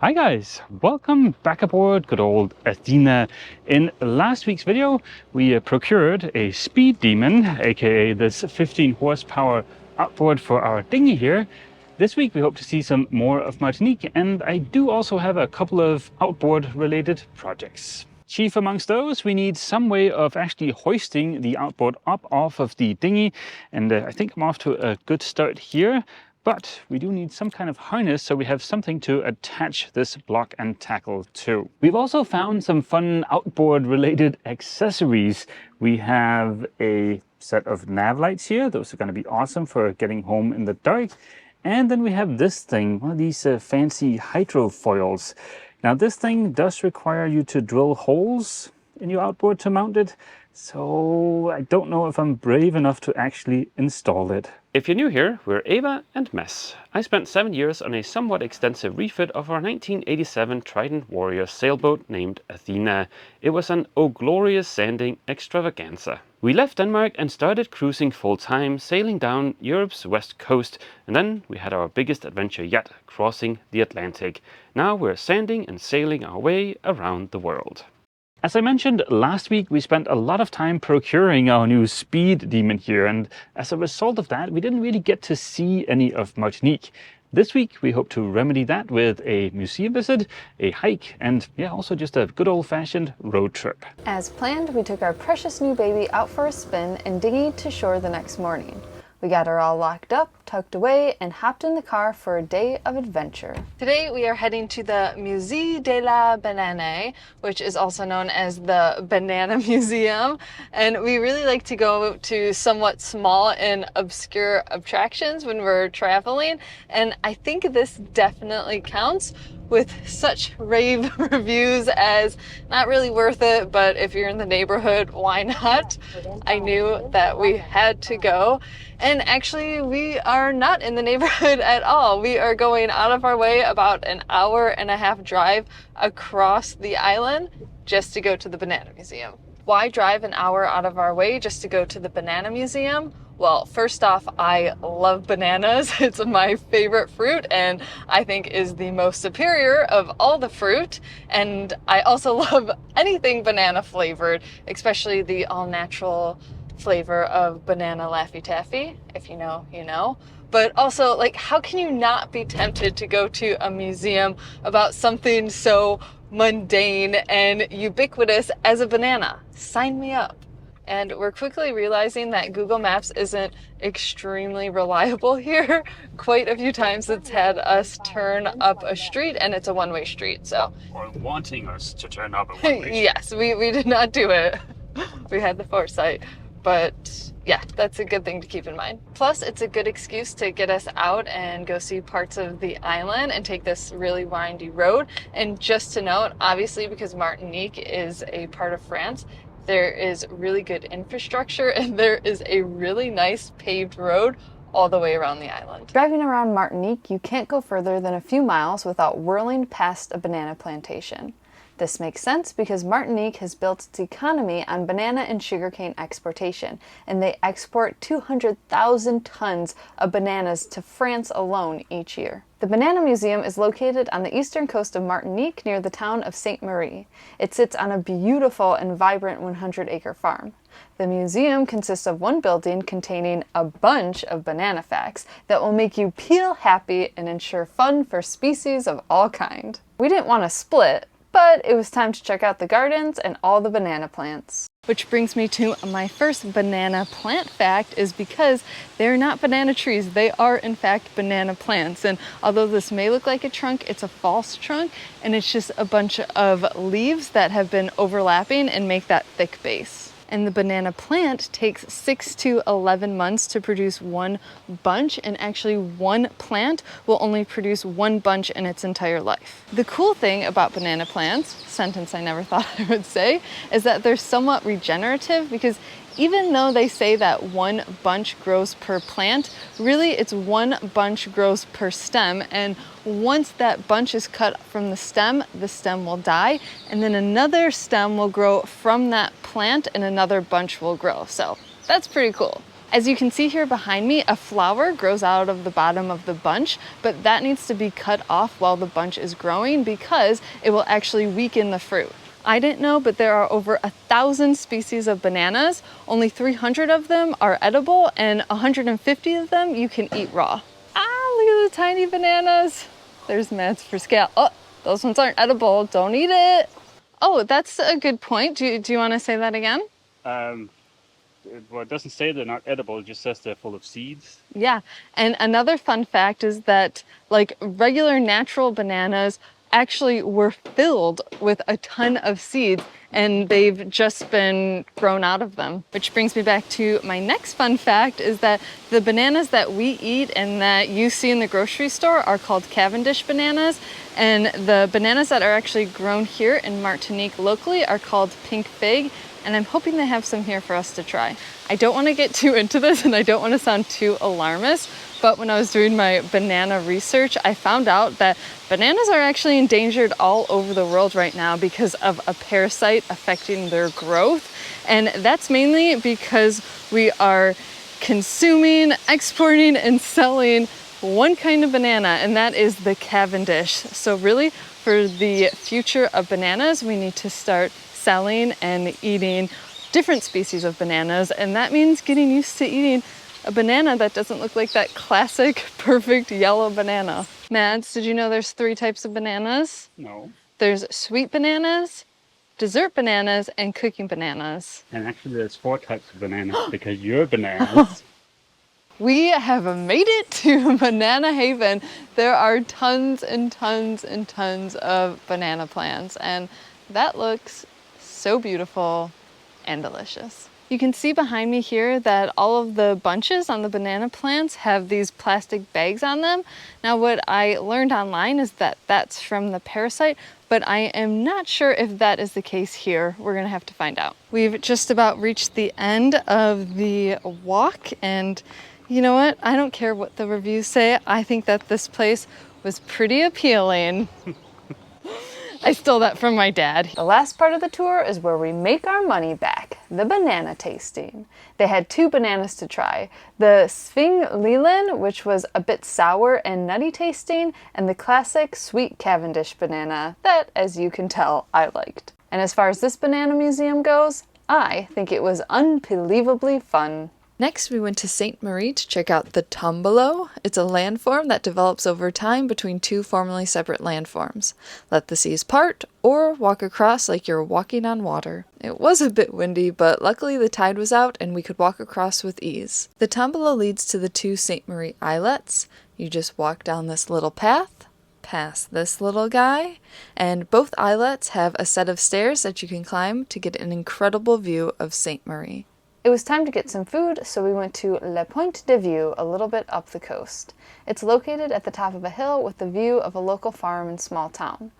Hi guys, welcome back aboard good old Athena. In last week's video, we procured a speed demon, aka this 15 horsepower outboard for our dinghy here. This week we hope to see some more of Martinique, and I do also have a couple of outboard related projects. Chief amongst those, we need some way of actually hoisting the outboard up off of the dinghy, and I think I'm off to a good start here. But we do need some kind of harness so we have something to attach this block and tackle to. We've also found some fun outboard related accessories. We have a set of nav lights here. Those are going to be awesome for getting home in the dark. And then we have this thing, one of these fancy hydrofoils. Now this thing does require you to drill holes in your outboard to mount it. So I don't know if I'm brave enough to actually install it. If you're new here, we're Ava and Mess. I spent 7 years on a somewhat extensive refit of our 1987 Trident Warrior sailboat named Athena. It was an oh glorious sanding extravaganza. We left Denmark and started cruising full time, sailing down Europe's west coast, and then we had our biggest adventure yet, crossing the Atlantic. Now we're sanding and sailing our way around the world. As I mentioned last week, we spent a lot of time procuring our new speed demon here, and as a result of that, we didn't really get to see any of Martinique. This week, we hope to remedy that with a museum visit, a hike, and also just a good old-fashioned road trip. As planned, we took our precious new baby out for a spin and dinghied to shore the next morning. We got her all locked up, tucked away, and hopped in the car for a day of adventure. Today we are heading to the Musée de la Banane, which is also known as the Banana Museum. And we really like to go to somewhat small and obscure attractions when we're traveling. And I think this definitely counts, with such rave reviews as not really worth it, but if you're in the neighborhood, why not? I knew that we had to go. And actually, we are not in the neighborhood at all. We are going out of our way, about an hour-and-a-half drive across the island just to go to the Banana Museum. Why drive an hour out of our way just to go to the Banana Museum? Well, first off, I love bananas. It's my favorite fruit and I think is the most superior of all the fruit. And I also love anything banana flavored, especially the all-natural flavor of banana Laffy Taffy. If you know, you know. But also, like, how can you not be tempted to go to a museum about something so mundane and ubiquitous as a banana? Sign me up. And we're quickly realizing that Google Maps isn't extremely reliable here. Quite a few times it's had us turn up a street, and it's a one-way street, so. Or wanting us to turn up a one-way street. Yes, we did not do it. We had the foresight. But yeah, that's a good thing to keep in mind. Plus, it's a good excuse to get us out and go see parts of the island and take this really windy road. And just to note, obviously, because Martinique is a part of France, there is really good infrastructure and there is a really nice paved road all the way around the island. Driving around Martinique, you can't go further than a few miles without whirling past a banana plantation. This makes sense because Martinique has built its economy on banana and sugarcane exportation, and they export 200,000 tons of bananas to France alone each year. The Banana Museum is located on the eastern coast of Martinique near the town of Sainte-Marie. It sits on a beautiful and vibrant 100-acre farm. The museum consists of one building containing a bunch of banana facts that will make you peel happy and ensure fun for species of all kind. We didn't want to split, but it was time to check out the gardens and all the banana plants. Which brings me to my first banana plant fact, is because they're not banana trees, they are in fact banana plants. And although this may look like a trunk, it's a false trunk, and it's just a bunch of leaves that have been overlapping and make that thick base. And the banana plant takes 6 to 11 months to produce one bunch, and actually one plant will only produce one bunch in its entire life. The cool thing about banana plants, sentence I never thought I would say, is that they're somewhat regenerative, because even though they say that one bunch grows per plant, really it's one bunch grows per stem, and once that bunch is cut from the stem will die, and then another stem will grow from that plant and another bunch will grow. So that's pretty cool. As you can see here behind me, a flower grows out of the bottom of the bunch, but that needs to be cut off while the bunch is growing because it will actually weaken the fruit. I didn't know, but there are over 1,000 species of bananas. Only 300 of them are edible and 150 of them you can eat raw. Ah, look at the tiny bananas. There's Mads for scale. Oh, those ones aren't edible. Don't eat it. Oh, that's a good point. Do you want to say that again? Well, it doesn't say they're not edible, it just says they're full of seeds. Yeah, and another fun fact is that like regular natural bananas actually were filled with a ton of seeds and they've just been grown out of them. Which brings me back to my next fun fact is that the bananas that we eat and that you see in the grocery store are called Cavendish bananas, and the bananas that are actually grown here in Martinique locally are called pink fig, and I'm hoping they have some here for us to try. I don't want to get too into this and I don't want to sound too alarmist, but when I was doing my banana research, I found out that bananas are actually endangered all over the world right now because of a parasite affecting their growth. And that's mainly because we are consuming, exporting, and selling one kind of banana, and that is the Cavendish. So really, for the future of bananas, we need to start selling and eating different species of bananas, and that means getting used to eating a banana that doesn't look like that classic perfect yellow banana. Mads, did you know there's 3 types of bananas? No. There's sweet bananas, dessert bananas, and cooking bananas. And actually there's 4 types of bananas because you're bananas. We have made it to Banana Haven. There are tons and tons and tons of banana plants, and that looks so beautiful and delicious. You can see behind me here that all of the bunches on the banana plants have these plastic bags on them. Now what I learned online is that that's from the parasite, but I am not sure if that is the case here. We're gonna have to find out. We've just about reached the end of the walk, and you know what? I don't care what the reviews say. I think that this place was pretty appealing. I stole that from my dad. The last part of the tour is where we make our money back, the banana tasting. They had 2 bananas to try, the Sving Leland, which was a bit sour and nutty tasting, and the classic sweet Cavendish banana that, as you can tell, I liked. And as far as this banana museum goes, I think it was unbelievably fun. Next, we went to Sainte Marie to check out the Tumula. It's a landform that develops over time between 2 formerly separate landforms. Let the seas part, or walk across like you're walking on water. It was a bit windy, but luckily the tide was out and we could walk across with ease. The Tumula leads to the 2 Sainte Marie islets. You just walk down this little path, past this little guy, and both islets have a set of stairs that you can climb to get an incredible view of Sainte Marie. It was time to get some food, so we went to Le Point de Vue, a little bit up the coast. It's located at the top of a hill with the view of a local farm and small town.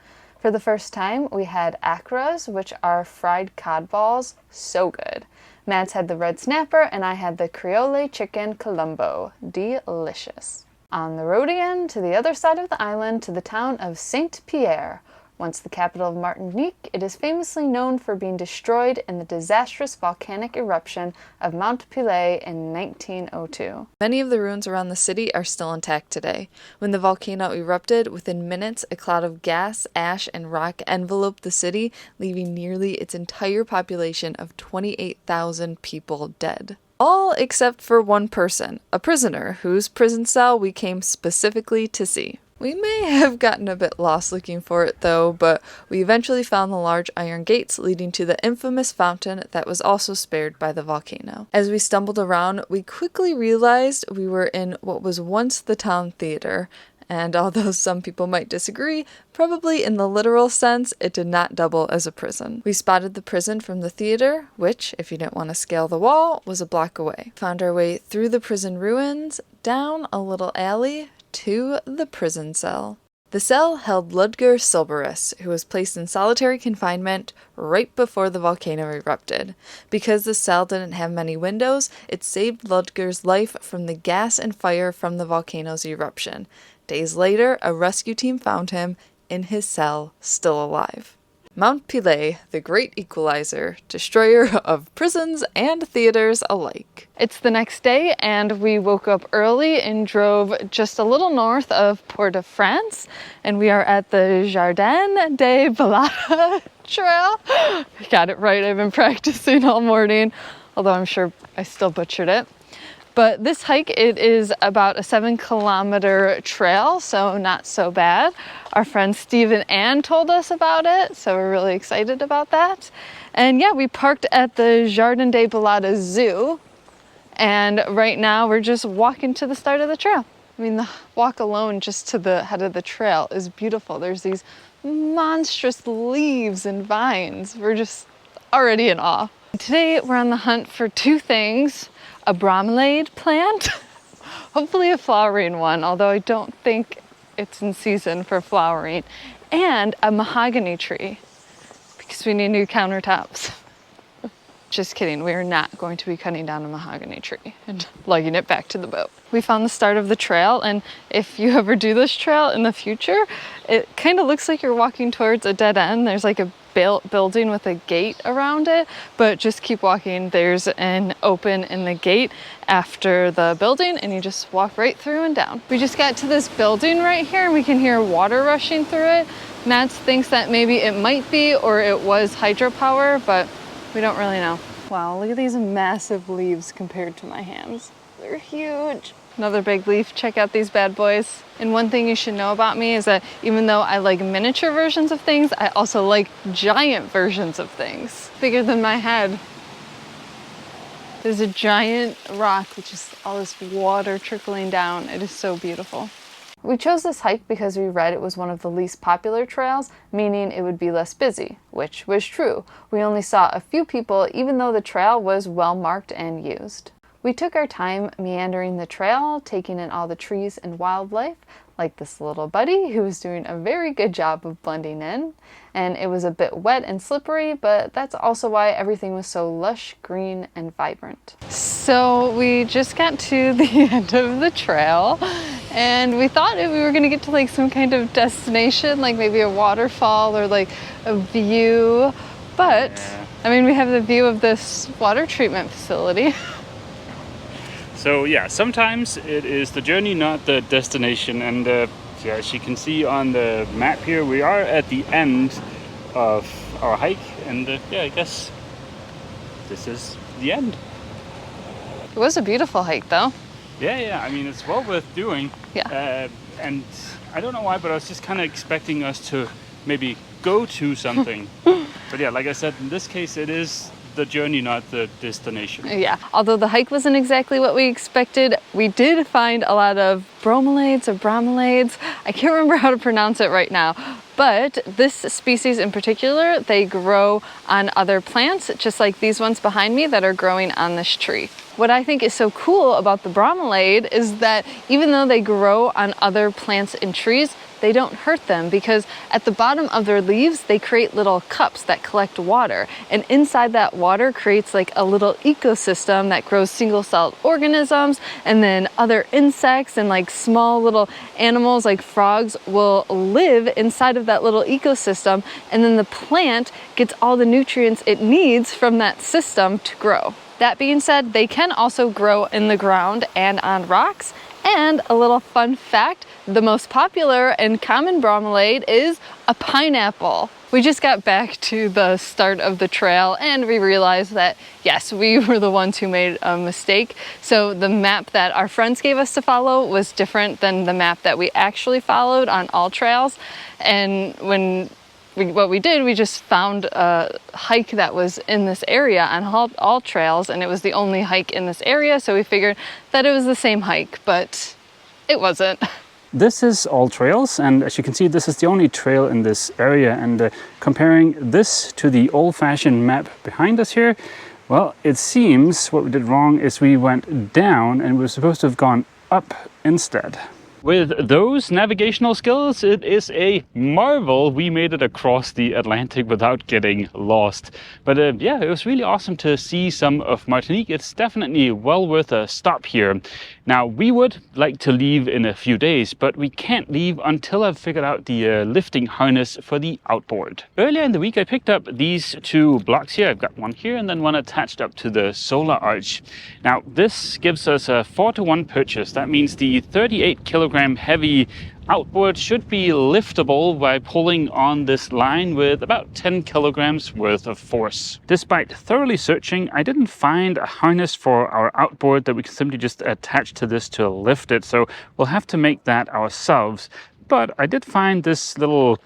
For the first time, we had acras, which are fried cod balls. So good. Mads had the red snapper, and I had the Creole chicken Colombo. Delicious. On the road again, to the other side of the island, to the town of Saint-Pierre. Once the capital of Martinique, it is famously known for being destroyed in the disastrous volcanic eruption of Mount Pelée in 1902. Many of the ruins around the city are still intact today. When the volcano erupted, within minutes, a cloud of gas, ash, and rock enveloped the city, leaving nearly its entire population of 28,000 people dead. All except for one person, a prisoner, whose prison cell we came specifically to see. We may have gotten a bit lost looking for it though, but we eventually found the large iron gates leading to the infamous fountain that was also spared by the volcano. As we stumbled around, we quickly realized we were in what was once the town theater, and although some people might disagree, probably in the literal sense, it did not double as a prison. We spotted the prison from the theater, which, if you didn't want to scale the wall, was a block away. Found our way through the prison ruins, down a little alley, to the prison cell. The cell held Ludger Silberus, who was placed in solitary confinement right before the volcano erupted. Because the cell didn't have many windows, it saved Ludger's life from the gas and fire from the volcano's eruption. Days later, a rescue team found him in his cell, still alive. Mount Pilay, the great equalizer, destroyer of prisons and theaters alike. It's the next day and we woke up early and drove just a little north of Port-de-France, and we are at the Jarden de Bada trail. I got it right, I've been practicing all morning, although I'm sure I still butchered it. But this hike, it is about a 7-kilometer trail, so not so bad. Our friends Steve and Ann told us about it, so we're really excited about that. And yeah, we parked at the Jarden de Bada Zoo, and right now we're just walking to the start of the trail. I mean, the walk alone just to the head of the trail is beautiful. There's these monstrous leaves and vines. We're just already in awe. Today we're on the hunt for two things. A bromelaid plant, hopefully a flowering one, although I don't think it's in season for flowering, and a mahogany tree, because we need new countertops. Just kidding, we are not going to be cutting down a mahogany tree and lugging it back to the boat. We found the start of the trail, and if you ever do this trail in the future, it kind of looks like you're walking towards a dead end. There's like a building with a gate around it, but just keep walking. There's an open in the gate after the building, and you just walk right through and down. We just got to this building right here, and we can hear water rushing through it. Matt thinks that maybe it might be, or it was hydropower, but we don't really know. Wow, look at these massive leaves compared to my hands. They're huge. Another big leaf. Check out these bad boys. And one thing you should know about me is that even though I like miniature versions of things, I also like giant versions of things. Bigger than my head. There's a giant rock with just all this water trickling down. It is so beautiful. We chose this hike because we read it was one of the least popular trails, meaning it would be less busy, which was true. We only saw a few people, even though the trail was well marked and used. We took our time meandering the trail, taking in all the trees and wildlife, like this little buddy who was doing a very good job of blending in. And it was a bit wet and slippery, but that's also why everything was so lush, green, and vibrant. So we just got to the end of the trail, and we thought we were gonna get to like some kind of destination, like maybe a waterfall or like a view, but I mean, we have the view of this water treatment facility. So yeah, sometimes it is the journey, not the destination. And yeah, as you can see on the map here, we are at the end of our hike. And yeah, I guess this is the end. It was a beautiful hike though. Yeah, I mean, it's well worth doing. Yeah. And I don't know why, but I was just kind of expecting us to maybe go to something. But yeah, like I said, in this case, it is the journey, not the destination. Yeah, although the hike wasn't exactly what we expected, we did find a lot of bromeliads or bromeliads. I can't remember how to pronounce it right now, but this species in particular, they grow on other plants, just like these ones behind me that are growing on this tree. What I think is so cool about the bromeliad is that even though they grow on other plants and trees, they don't hurt them, because at the bottom of their leaves, they create little cups that collect water. And inside that water creates like a little ecosystem that grows single-celled organisms, and then other insects and like small little animals like frogs will live inside of that little ecosystem, and then the plant gets all the nutrients it needs from that system to grow. That being said, they can also grow in the ground and on rocks. And a little fun fact, the most popular and common bromeliad is a pineapple. We just got back to the start of the trail and we realized that, yes, we were the ones who made a mistake. So the map that our friends gave us to follow was different than the map that we actually followed on all trails. And what we did, we just found a hike that was in this area on all trails, and it was the only hike in this area, so we figured that it was the same hike, but it wasn't. This is all trails, and as you can see, this is the only trail in this area. And comparing this to the old-fashioned map behind us here, well, it seems what we did wrong is we went down and we were supposed to have gone up instead. With those navigational skills, it is a marvel we made it across the Atlantic without getting lost. But yeah, it was really awesome to see some of Martinique. It's definitely well worth a stop here. Now, we would like to leave in a few days, but we can't leave until I've figured out the lifting harness for the outboard. Earlier in the week, I picked up these two blocks here. I've got one here and then one attached up to the solar arch. Now, this gives us a 4-to-1 purchase. That means the 38 kilogram heavy outboard should be liftable by pulling on this line with about 10 kilograms worth of force. Despite thoroughly searching, I didn't find a harness for our outboard that we can simply just attach to this to lift it, so we'll have to make that ourselves. But I did find this little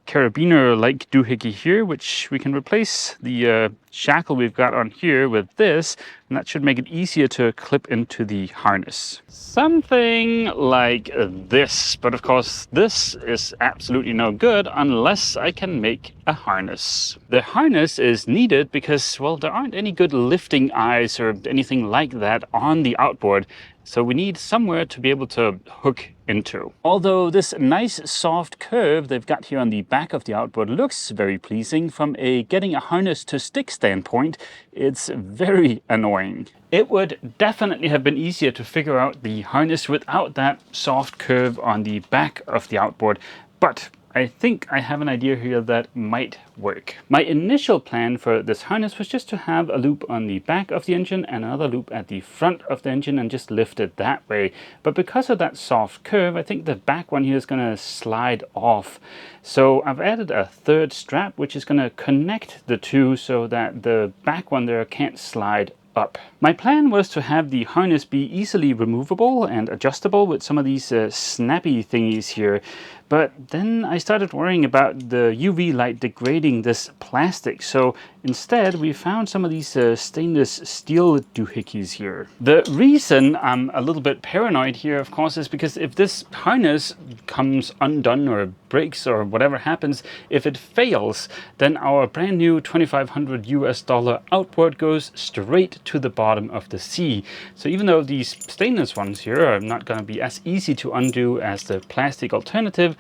carabiner-like doohickey here, which we can replace the shackle we've got on here with this, and that should make it easier to clip into the harness. Something like this, but of course this is absolutely no good unless I can make a harness. The harness is needed because, well, there aren't any good lifting eyes or anything like that on the outboard, so we need somewhere to be able to hook into. Although this nice soft curve they've got here on the back of the outboard looks very pleasing, from a getting a harness to stick standpoint, it's very annoying. It would definitely have been easier to figure out the harness without that soft curve on the back of the outboard, but I think I have an idea here that might work. My initial plan for this harness was just to have a loop on the back of the engine and another loop at the front of the engine and just lift it that way. But because of that soft curve, I think the back one here is going to slide off. So I've added a third strap, which is going to connect the two so that the back one there can't slide up. My plan was to have the harness be easily removable and adjustable with some of these snappy thingies here, but then I started worrying about the UV light degrading this plastic, so instead we found some of these stainless steel doohickeys here. The reason I'm a little bit paranoid here, of course, is because if this harness comes undone or breaks or whatever happens, if it fails, then our brand new $2,500 outboard goes straight to the bottom of the sea. So even though these stainless ones here are not going to be as easy to undo as the plastic alternative,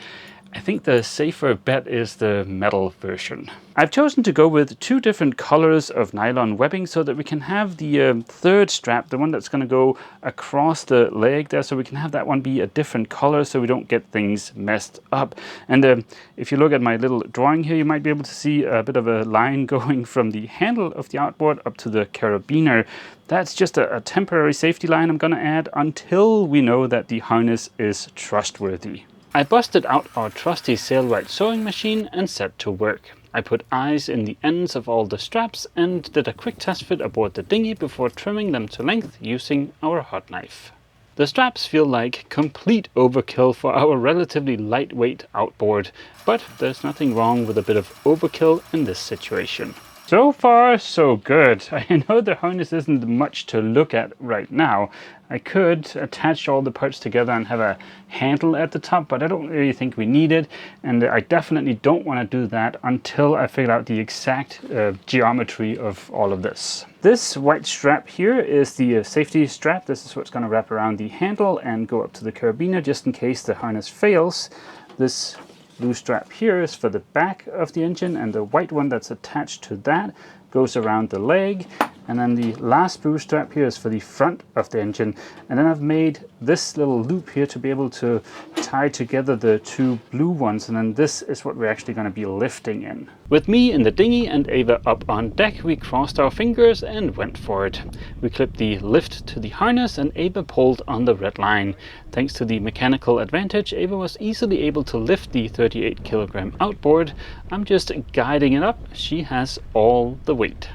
I think the safer bet is the metal version. I've chosen to go with two different colors of nylon webbing so that we can have the third strap, the one that's going to go across the leg there, so we can have that one be a different color so we don't get things messed up. And if you look at my little drawing here, you might be able to see a bit of a line going from the handle of the outboard up to the carabiner. That's just a temporary safety line I'm going to add until we know that the harness is trustworthy. I busted out our trusty Sailrite sewing machine and set to work. I put eyes in the ends of all the straps and did a quick test fit aboard the dinghy before trimming them to length using our hot knife. The straps feel like complete overkill for our relatively lightweight outboard, but there's nothing wrong with a bit of overkill in this situation. So far, so good. I know the harness isn't much to look at right now. I could attach all the parts together and have a handle at the top, but I don't really think we need it, and I definitely don't want to do that until I figure out the exact geometry of all of this. This white strap here is the safety strap. This is what's going to wrap around the handle and go up to the carabiner just in case the harness fails. This blue strap here is for the back of the engine, and the white one that's attached to that goes around the leg, and then the last blue strap here is for the front of the engine. And then I've made this little loop here to be able to tie together the two blue ones, and then this is what we're actually going to be lifting in. With me in the dinghy and Ava up on deck, we crossed our fingers and went for it. We clipped the lift to the harness and Ava pulled on the red line. Thanks to the mechanical advantage, Ava was easily able to lift the 38 kilogram outboard. I'm just guiding it up. She has all the weight.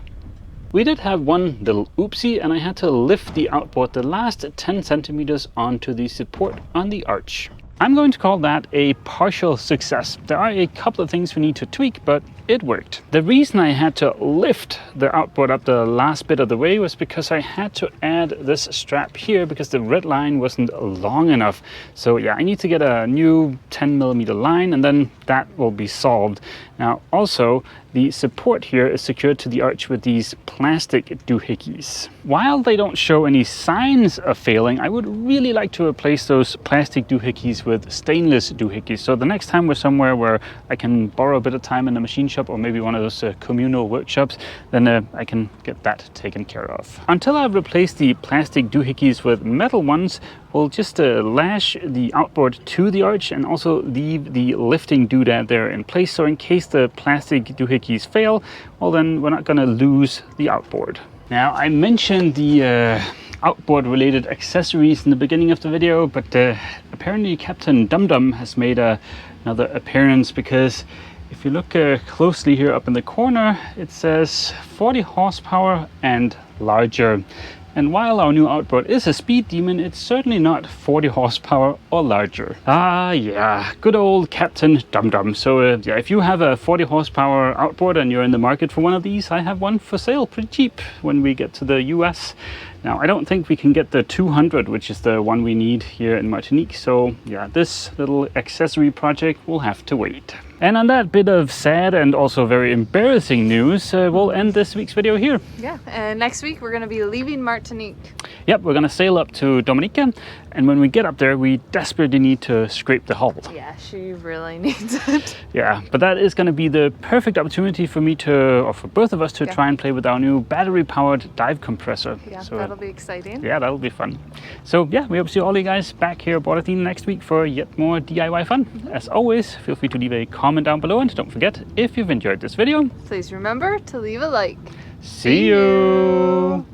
We did have one little oopsie, and I had to lift the outboard the last 10 centimeters onto the support on the arch. I'm going to call that a partial success. There are a couple of things we need to tweak, but it worked. The reason I had to lift the outboard up the last bit of the way was because I had to add this strap here because the red line wasn't long enough. So yeah, I need to get a new 10mm line, and then that will be solved. Now also, the support here is secured to the arch with these plastic doohickeys. While they don't show any signs of failing, I would really like to replace those plastic doohickeys with stainless doohickeys. So the next time we're somewhere where I can borrow a bit of time in the machine shop, or maybe one of those communal workshops, then I can get that taken care of. Until I've replaced the plastic doohickeys with metal ones, we'll just lash the outboard to the arch and also leave the lifting doodad there in place. So in case the plastic doohickeys fail, well then we're not going to lose the outboard. Now I mentioned the outboard related accessories in the beginning of the video, but apparently Captaindumdum has made another appearance, because if you look closely here up in the corner, it says 40 horsepower and larger. And while our new outboard is a speed demon, it's certainly not 40 horsepower or larger. Ah, yeah, good old Captaindumdum. So yeah, if you have a 40 horsepower outboard and you're in the market for one of these, I have one for sale pretty cheap when we get to the US. Now, I don't think we can get the 200, which is the one we need here in Martinique. So yeah, this little accessory project will have to wait. And on that bit of sad and also very embarrassing news, we'll end this week's video here. Yeah, and next week we're going to be leaving Martinique. Yep, we're going to sail up to Dominica, and when we get up there, we desperately need to scrape the hull. Yeah, she really needs it. Yeah, but that is going to be the perfect opportunity for me to, or for both of us to try and play with our new battery-powered dive compressor. Yeah, so, that'll be exciting. Yeah, that'll be fun. So yeah, we hope to see all you guys back here aboard Athena next week for yet more DIY fun. As always, feel free to leave a comment down below, and don't forget, if you've enjoyed this video, please remember to leave a like. See you!